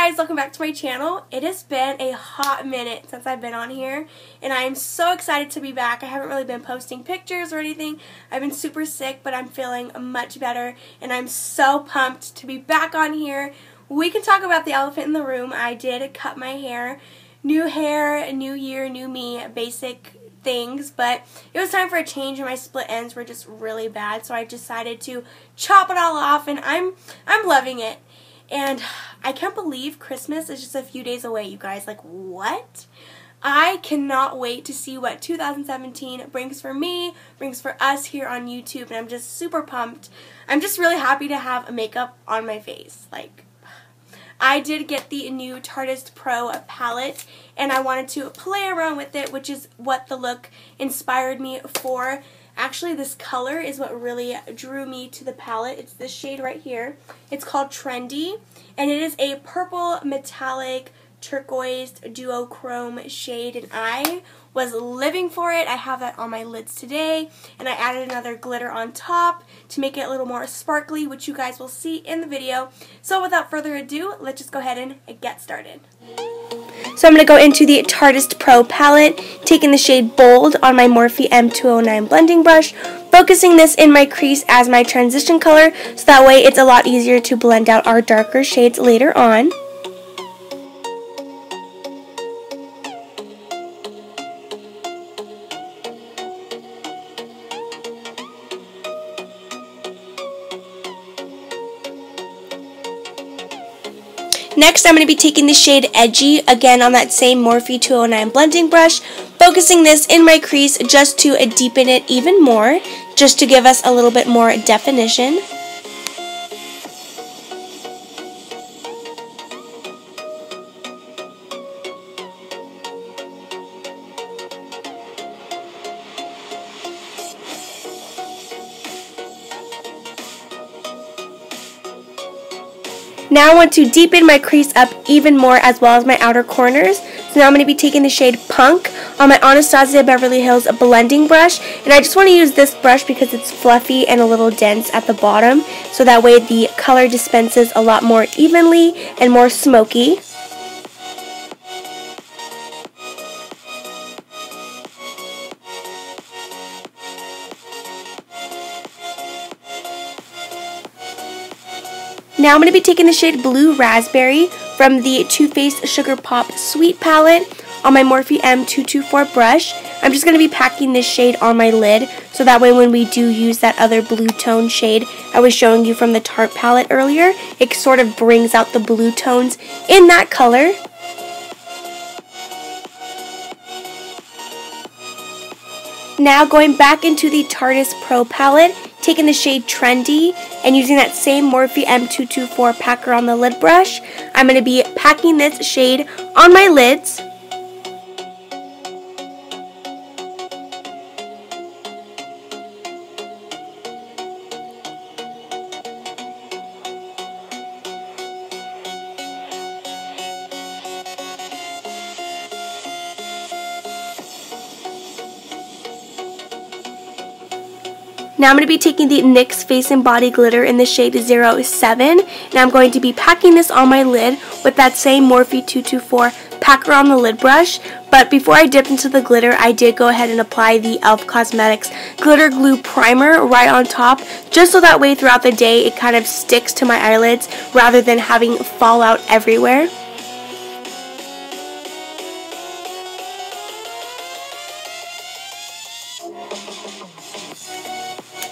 guys, welcome back to my channel. It has been a hot minute since I've been on here, and I am so excited to be back. I haven't really been posting pictures or anything. I've been super sick, but I'm feeling much better, and I'm so pumped to be back on here. We can talk about the elephant in the room. I did cut my hair. New hair, new year, new me, basic things, but it was time for a change, and my split ends were just really bad, so I decided to chop it all off, and I'm loving it. And I can't believe Christmas is just a few days away, you guys. Like, what? I cannot wait to see what 2017 brings for me, brings for us here on YouTube, and I'm just super pumped. I'm just really happy to have makeup on my face. Like, I did get the new Tartiest Pro palette, and I wanted to play around with it, which is what the look inspired me for. Actually, this color is what really drew me to the palette. It's this shade right here. It's called Trendy, and it is a purple metallic turquoise duochrome shade, and I was living for it. I have that on my lids today, and I added another glitter on top to make it a little more sparkly, which you guys will see in the video. So without further ado, let's just go ahead and get started. So I'm going to go into the Tartiest Pro palette, taking the shade Bold on my Morphe M209 blending brush, focusing this in my crease as my transition color, so that way it's a lot easier to blend out our darker shades later on. Next, I'm going to be taking the shade Edgy, again on that same Morphe 209 blending brush, focusing this in my crease just to deepen it even more, just to give us a little bit more definition. Now I want to deepen my crease up even more, as well as my outer corners. So now I'm going to be taking the shade Punk on my Anastasia Beverly Hills blending brush. And I just want to use this brush because it's fluffy and a little dense at the bottom. So that way the color dispenses a lot more evenly and more smoky. Now I'm going to be taking the shade Blue Raspberry from the Too Faced Sugar Pop Sweet palette on my Morphe M224 brush. I'm just going to be packing this shade on my lid, so that way when we do use that other blue tone shade I was showing you from the Tarte palette earlier, it sort of brings out the blue tones in that color. Now going back into the Tartiest Pro palette, taking the shade Trendy and using that same Morphe M224 packer on the lid brush, I'm going to be packing this shade on my lids. Now I'm going to be taking the NYX Face and Body Glitter in the shade 07, and I'm going to be packing this on my lid with that same Morphe 224 packer on the lid brush. But before I dipped into the glitter, I did go ahead and apply the e.l.f. Cosmetics Glitter Glue Primer right on top, just so that way throughout the day it kind of sticks to my eyelids rather than having fallout everywhere.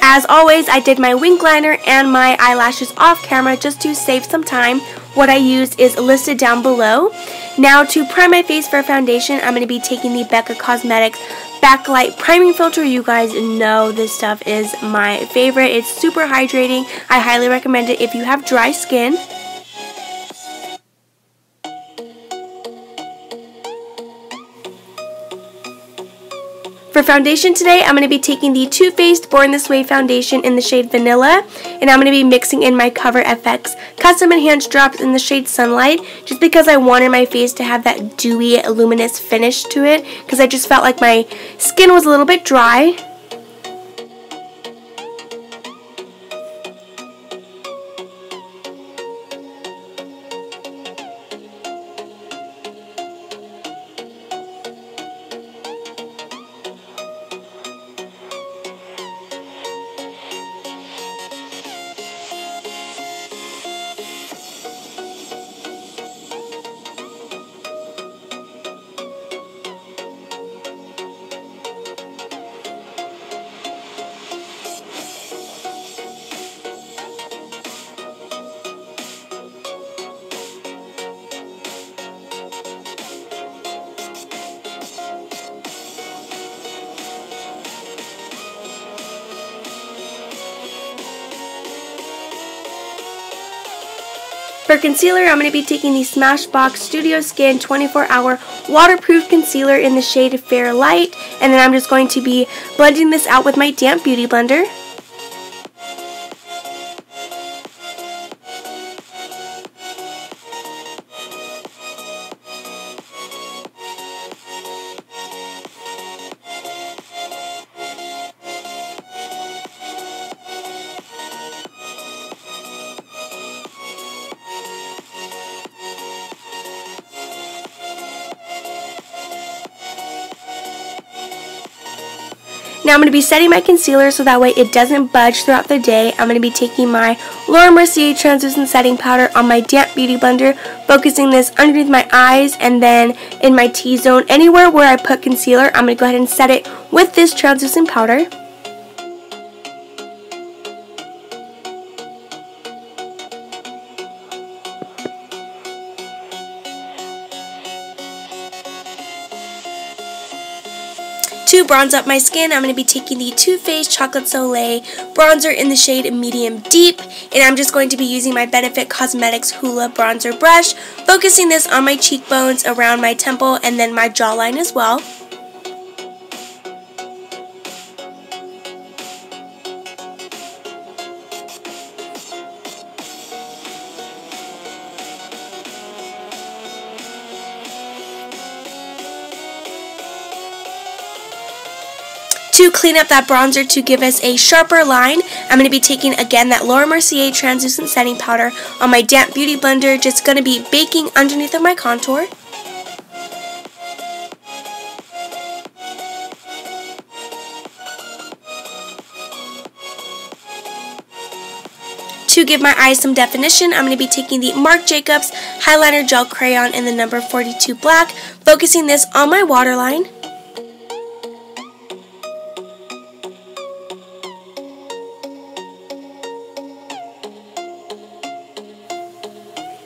As always, I did my wing liner and my eyelashes off camera just to save some time. What I used is listed down below. Now to prime my face for foundation, I'm going to be taking the Becca Cosmetics Backlight Priming Filter. You guys know this stuff is my favorite. It's super hydrating. I highly recommend it if you have dry skin. For foundation today, I'm going to be taking the Too Faced Born This Way foundation in the shade Vanilla, and I'm going to be mixing in my Cover FX Custom Enhanced Drops in the shade Sunlight, just because I wanted my face to have that dewy, luminous finish to it, because I just felt like my skin was a little bit dry. For concealer, I'm going to be taking the Smashbox Studio Skin 24-Hour Waterproof Concealer in the shade Fair Light, and then I'm just going to be blending this out with my damp beauty blender. Now I'm going to be setting my concealer so that way it doesn't budge throughout the day. I'm going to be taking my Mercier translucent setting powder on my damp beauty blender, focusing this underneath my eyes and then in my T-zone. Anywhere where I put concealer, I'm going to go ahead and set it with this translucent powder. To bronze up my skin, I'm going to be taking the Too Faced Chocolate Soleil bronzer in the shade Medium Deep, and I'm just going to be using my Benefit Cosmetics Hoola bronzer brush, focusing this on my cheekbones, around my temple, and then my jawline as well. To clean up that bronzer to give us a sharper line, I'm going to be taking again that Mercier translucent setting powder on my damp beauty blender, just going to be baking underneath of my contour. To give my eyes some definition, I'm going to be taking the Marc Jacobs Highliner Gel Crayon in the number 42 Black, focusing this on my waterline.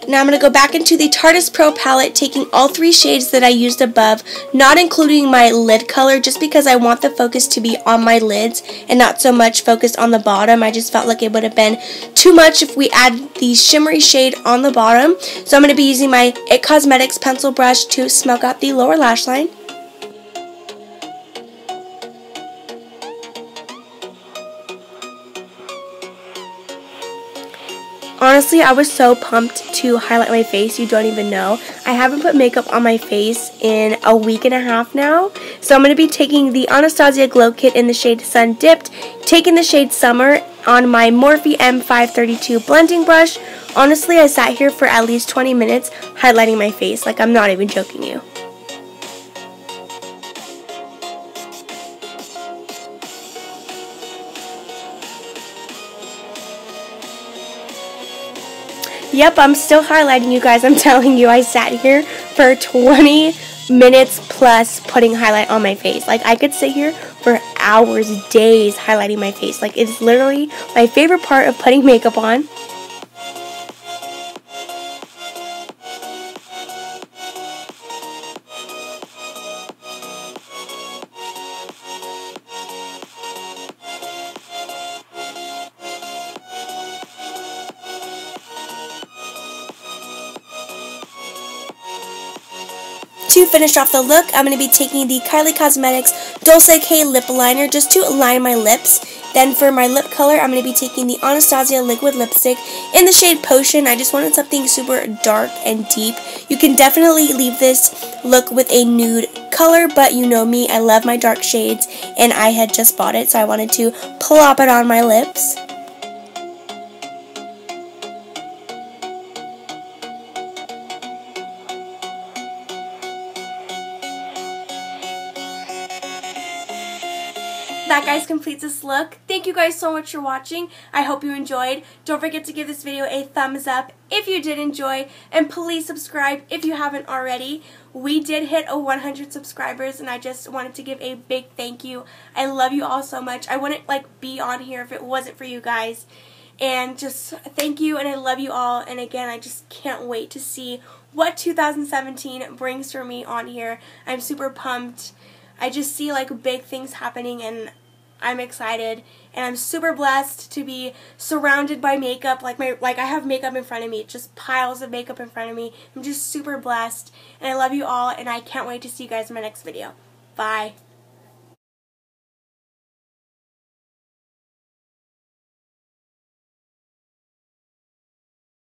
Now I'm going to go back into the Tartiest Pro palette, taking all three shades that I used above, not including my lid color, just because I want the focus to be on my lids and not so much focused on the bottom. I just felt like it would have been too much if we add the shimmery shade on the bottom. So I'm going to be using my IT Cosmetics pencil brush to smoke out the lower lash line. Honestly, I was so pumped to highlight my face, you don't even know. I haven't put makeup on my face in a week and a half now. So I'm going to be taking the Anastasia Glow Kit in the shade Sun Dipped, taking the shade Summer on my Morphe M532 blending brush. Honestly, I sat here for at least 20 minutes highlighting my face. Like, I'm not even joking you. Yep, I'm still highlighting, you guys. I'm telling you, I sat here for 20 minutes plus putting highlight on my face. Like, I could sit here for hours, days highlighting my face. Like, it's literally my favorite part of putting makeup on. To finish off the look, I'm going to be taking the Kylie Cosmetics Dolce lip liner just to line my lips. Then for my lip color, I'm going to be taking the Anastasia liquid lipstick in the shade Potion. I just wanted something super dark and deep. You can definitely leave this look with a nude color, but you know me, I love my dark shades, and I had just bought it, so I wanted to plop it on my lips. That, guys, completes this look. Thank you guys so much for watching. I hope you enjoyed. Don't forget to give this video a thumbs up if you did enjoy, and please subscribe if you haven't already. We did hit 100 subscribers, and I just wanted to give a big thank you. I love you all so much. I wouldn't be on here if it wasn't for you guys. And just thank you, and I love you all. And again, I just can't wait to see what 2017 brings for me on here. I'm super pumped. I just see big things happening, and I'm excited, and I'm super blessed to be surrounded by makeup. Like I have makeup in front of me, just piles of makeup in front of me. I'm just super blessed, and I love you all, and I can't wait to see you guys in my next video. Bye.